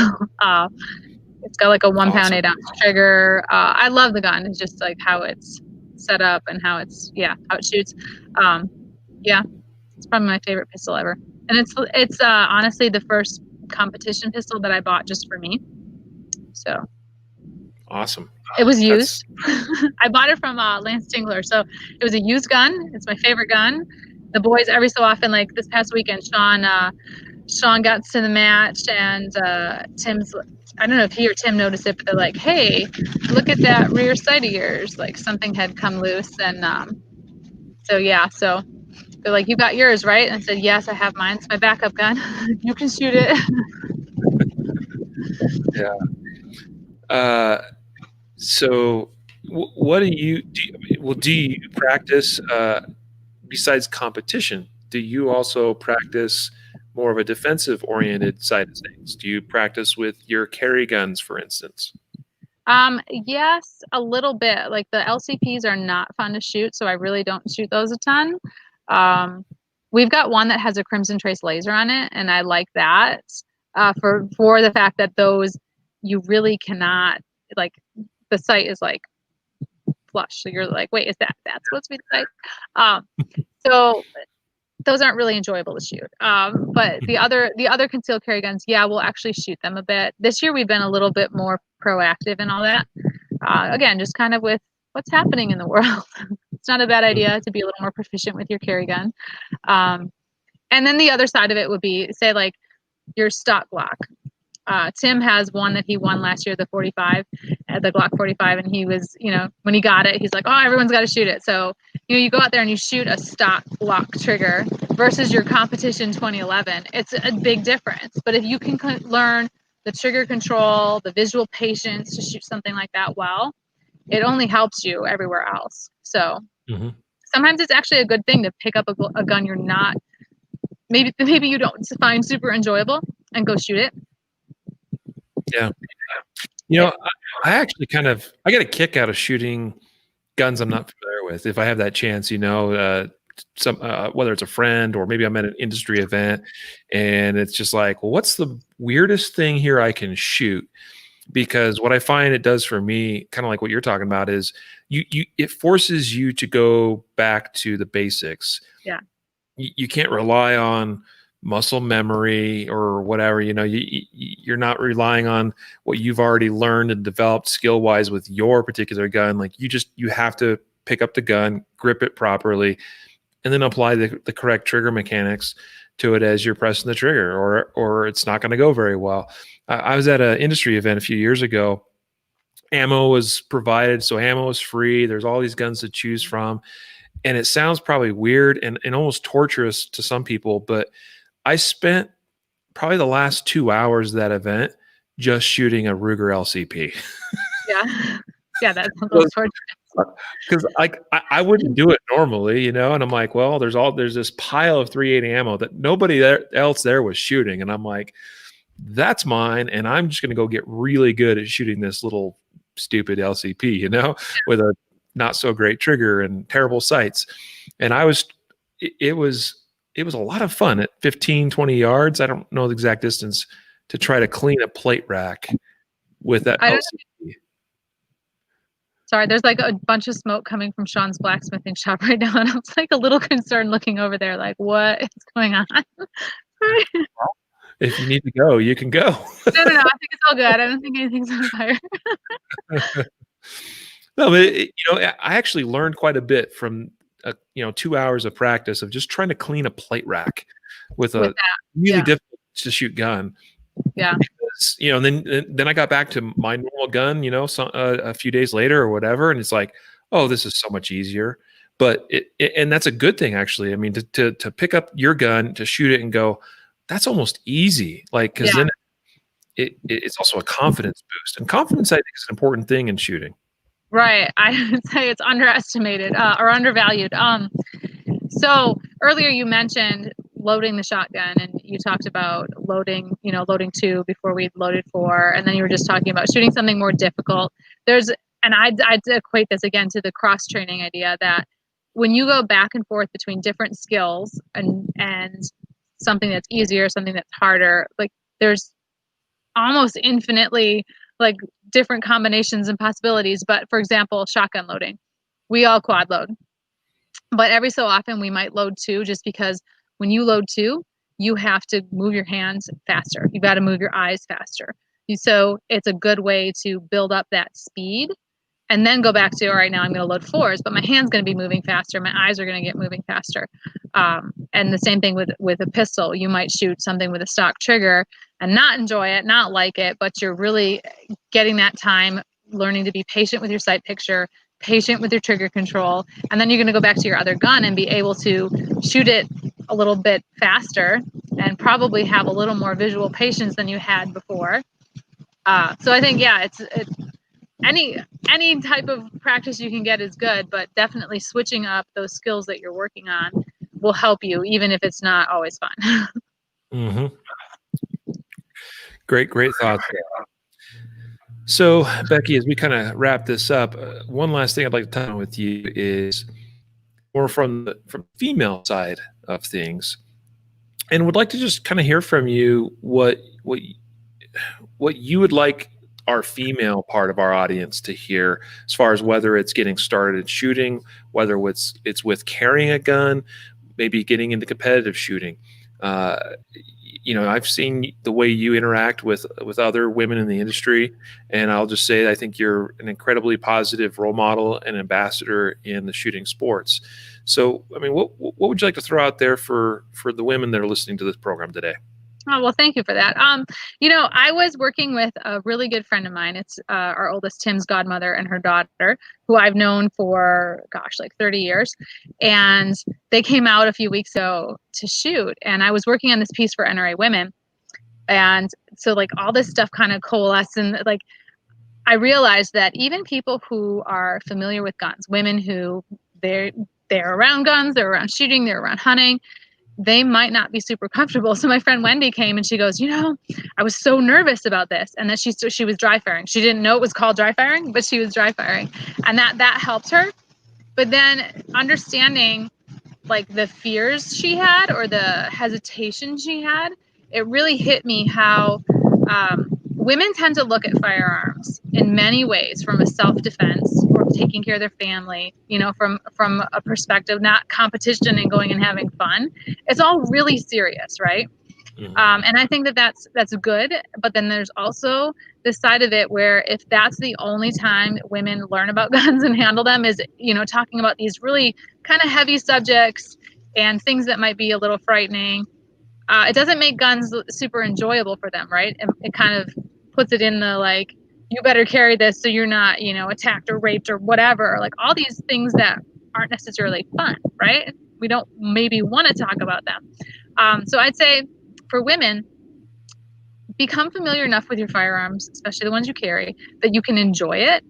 It's got like a 1 pound 8 ounce trigger. I love the gun. It's just like how it's set up and how it shoots. It's probably my favorite pistol ever. And it's honestly the first competition pistol that I bought just for me. So awesome. It was used. I bought it from Lance Tingler. So it was a used gun. It's my favorite gun. The boys every so often, like this past weekend, Sean got to the match, and Tim's, I don't know if he or Tim noticed it, but they're like, hey, look at that rear sight of yours. Like something had come loose. And so they're like, you got yours, right? And I said, yes, I have mine. It's my backup gun. You can shoot it. Yeah. So what do you practice besides competition? Do you also practice more of a defensive oriented side of things? Do you practice with your carry guns, for instance? Yes, a little bit. Like the LCPs are not fun to shoot, so I really don't shoot those a ton. We've got one that has a Crimson Trace laser on it, and I like that for the fact that those you really cannot, like, the sight is like flush. So you're like, wait, that's supposed to be the sight? So those aren't really enjoyable to shoot. But the other concealed carry guns, we'll actually shoot them a bit. This year we've been a little bit more proactive and all that. Again, just kind of with what's happening in the world. It's not a bad idea to be a little more proficient with your carry gun. And then the other side of it would be, say, like your stock Glock. Tim has one that he won last year, the 45, the Glock 45, and he was, when he got it, he's like, oh, everyone's got to shoot it. So, you go out there and you shoot a stock Glock trigger versus your competition 2011. It's a big difference. But if you can learn the trigger control, the visual patience to shoot something like that well, it only helps you everywhere else. So sometimes it's actually a good thing to pick up a gun you're not, maybe you don't find super enjoyable, and go shoot it. Yeah. I actually I get a kick out of shooting guns I'm not familiar with. If I have that chance, whether it's a friend or maybe I'm at an industry event and it's just like, well, what's the weirdest thing here I can shoot? Because what I find it does for me, kind of like what you're talking about, is it forces you to go back to the basics. Yeah. You can't rely on muscle memory or whatever. You're not relying on what you've already learned and developed skill wise with your particular gun. Like you have to pick up the gun, grip it properly, and then apply the correct trigger mechanics to it as you're pressing the trigger, or it's not going to go very well. I was at an industry event a few years ago. Ammo was provided, so ammo was free. There's all these guns to choose from, and it sounds probably weird and almost torturous to some people, but I spent probably the last 2 hours of that event just shooting a Ruger LCP. Yeah, that's torturous. Because I wouldn't do it normally, and I'm like, well, there's this pile of .380 ammo that nobody else there was shooting, and I'm like, that's mine, and I'm just going to go get really good at shooting this little stupid LCP, with a not so great trigger and terrible sights. And it was a lot of fun at 15, 20 yards. I don't know the exact distance, to try to clean a plate rack with that LCP. Sorry, there's like a bunch of smoke coming from Sean's blacksmithing shop right now, and I was like a little concerned looking over there, like, what is going on? If you need to go, you can go. No, I think it's all good. I don't think anything's on fire. No, but I actually learned quite a bit from 2 hours of practice of just trying to clean a plate rack with a really difficult to shoot gun. Yeah. Because, then I got back to my normal gun, a few days later or whatever, and it's like, oh, this is so much easier. But and that's a good thing, actually. I mean, to pick up your gun, to shoot it and go, that's almost easy. Like, because then it's also a confidence boost, and confidence, I think, is an important thing in shooting. Right. I would say it's underestimated or undervalued. So earlier you mentioned loading the shotgun, and you talked about loading 2 before we loaded 4, and then you were just talking about shooting something more difficult. I'd equate this again to the cross training idea, that when you go back and forth between different skills and something that's easier, something that's harder, like there's almost infinitely like different combinations and possibilities. But for example, shotgun loading, we all quad load, but every so often we might load 2, just because when you load 2, you have to move your hands faster. You got to move your eyes faster. So it's a good way to build up that speed, and then go back to, all right, now I'm going to load 4s, but my hand's going to be moving faster. My eyes are going to get moving faster. And the same thing with a pistol. You might shoot something with a stock trigger and not enjoy it, not like it, but you're really getting that time learning to be patient with your sight picture, patient with your trigger control, and then you're going to go back to your other gun and be able to shoot it a little bit faster and probably have a little more visual patience than you had before. So I think, it's any type of practice you can get is good, but definitely switching up those skills that you're working on will help you, even if it's not always fun. Mm-hmm. Great thoughts. So, Becky, as we kind of wrap this up, one last thing I'd like to talk with you is more from the female side of things, and would like to just kind of hear from you what you would like our female part of our audience to hear, as far as whether it's getting started shooting, whether it's with carrying a gun, maybe getting into competitive shooting. I've seen the way you interact with other women in the industry, and I'll just say I think you're an incredibly positive role model and ambassador in the shooting sports. So, I mean, what would you like to throw out there for the women that are listening to this program today? Oh, well, thank you for that. I was working with a really good friend of mine. It's our oldest, Tim's godmother, and her daughter, who I've known for, like 30 years. And they came out a few weeks ago to shoot. And I was working on this piece for NRA Women. And so, like, all this stuff kind of coalesced. And, like, I realized that even people who are familiar with guns, women who they're around guns, they're around shooting, they're around hunting, they might not be super comfortable. So my friend Wendy came and she goes, I was so nervous about this. And then she was dry firing. She didn't know it was called dry firing, but she was dry firing. And that helped her. But then understanding like the fears she had or the hesitation she had, it really hit me how women tend to look at firearms in many ways, from a self-defense or taking care of their family, from a perspective, not competition and going and having fun. It's all really serious, right? Mm-hmm. And I think that's good. But then there's also this side of it where if that's the only time women learn about guns and handle them is, talking about these really kind of heavy subjects and things that might be a little frightening, it doesn't make guns super enjoyable for them, right? It kind of puts it in the, like, you better carry this so you're not, attacked or raped or whatever, like all these things that aren't necessarily fun, right? We don't maybe want to talk about them. So I'd say for women, become familiar enough with your firearms, especially the ones you carry, that you can enjoy it,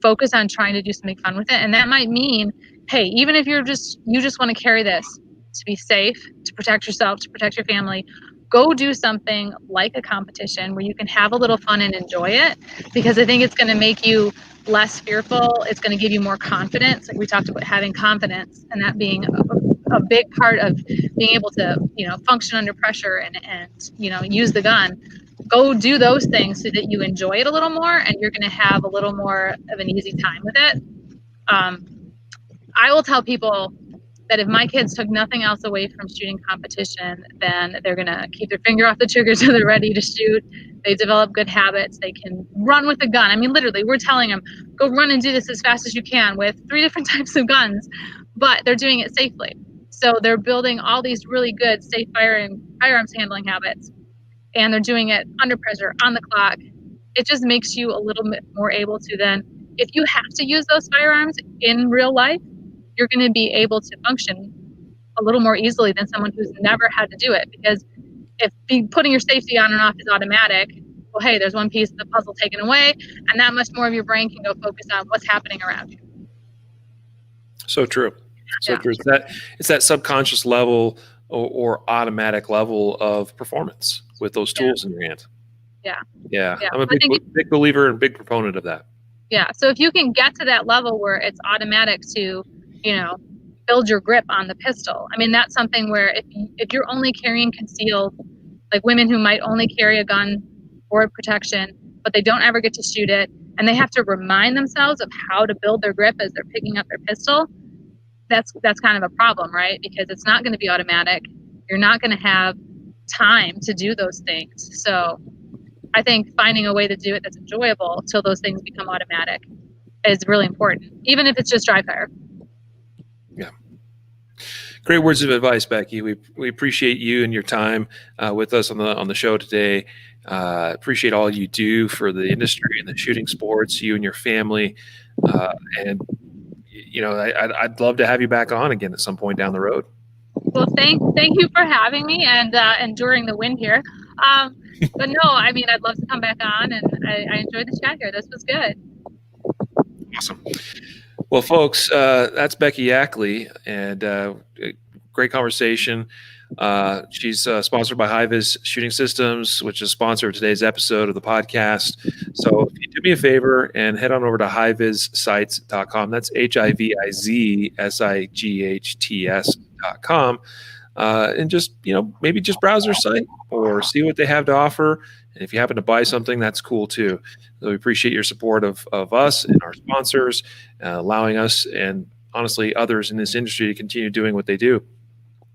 focus on trying to do something fun with it. And that might mean, hey, even if you just want to carry this to be safe, to protect yourself, to protect your family, go do something like a competition where you can have a little fun and enjoy it, because I think it's going to make you less fearful. It's going to give you more confidence. Like we talked about having confidence, and that being a big part of being able to, function under pressure and use the gun. Go do those things so that you enjoy it a little more, and you're going to have a little more of an easy time with it. I will tell people that if my kids took nothing else away from shooting competition, then they're going to keep their finger off the trigger so they're ready to shoot. They develop good habits. They can run with a gun. I mean, literally, we're telling them, go run and do this as fast as you can with 3 different types of guns, but they're doing it safely. So they're building all these really good safe firearms handling habits, and they're doing it under pressure, on the clock. It just makes you a little bit more able to then, if you have to use those firearms in real life, you're going to be able to function a little more easily than someone who's never had to do it. Because if putting your safety on and off is automatic, well, hey, there's one piece of the puzzle taken away, and that much more of your brain can go focus on what's happening around you. So true. So true. It's that subconscious level or automatic level of performance with those tools in your hand. Yeah. I'm a big believer and big proponent of that. Yeah. So if you can get to that level where it's automatic to, build your grip on the pistol. I mean, that's something where if you're only carrying concealed, like women who might only carry a gun for protection, but they don't ever get to shoot it, and they have to remind themselves of how to build their grip as they're picking up their pistol, that's kind of a problem, right? Because it's not going to be automatic. You're not going to have time to do those things. So I think finding a way to do it that's enjoyable till those things become automatic is really important, even if it's just dry fire. Yeah. Great words of advice, Becky. We appreciate you and your time with us on the show today. Appreciate all you do for the industry and the shooting sports, you and your family. And I'd love to have you back on again at some point down the road. Well, thank you for having me and enduring the wind here. But no, I mean, I'd love to come back on, and I enjoyed the chat here. This was good. Awesome. Well, folks, that's Becky Yackley, and great conversation. She's sponsored by High-Vis Shooting Systems, which is sponsor of today's episode of the podcast. So if you do me a favor and head on over to hivizsights.com. That's HIVIZSIGHTS.com. And just, maybe just browse their site or see what they have to offer. And if you happen to buy something, that's cool too. So we appreciate your support of us and our sponsors, allowing us and honestly others in this industry to continue doing what they do.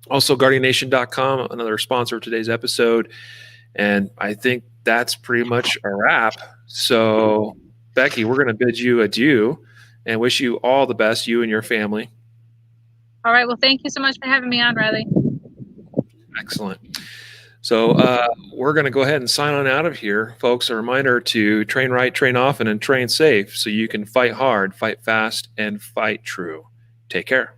Also, GuardianNation.com, another sponsor of today's episode. And I think that's pretty much a wrap. So, Becky, we're going to bid you adieu and wish you all the best, you and your family. All right. Well, thank you so much for having me on, Riley. Excellent. So we're going to go ahead and sign on out of here. Folks, a reminder to train right, train often, and train safe so you can fight hard, fight fast, and fight true. Take care.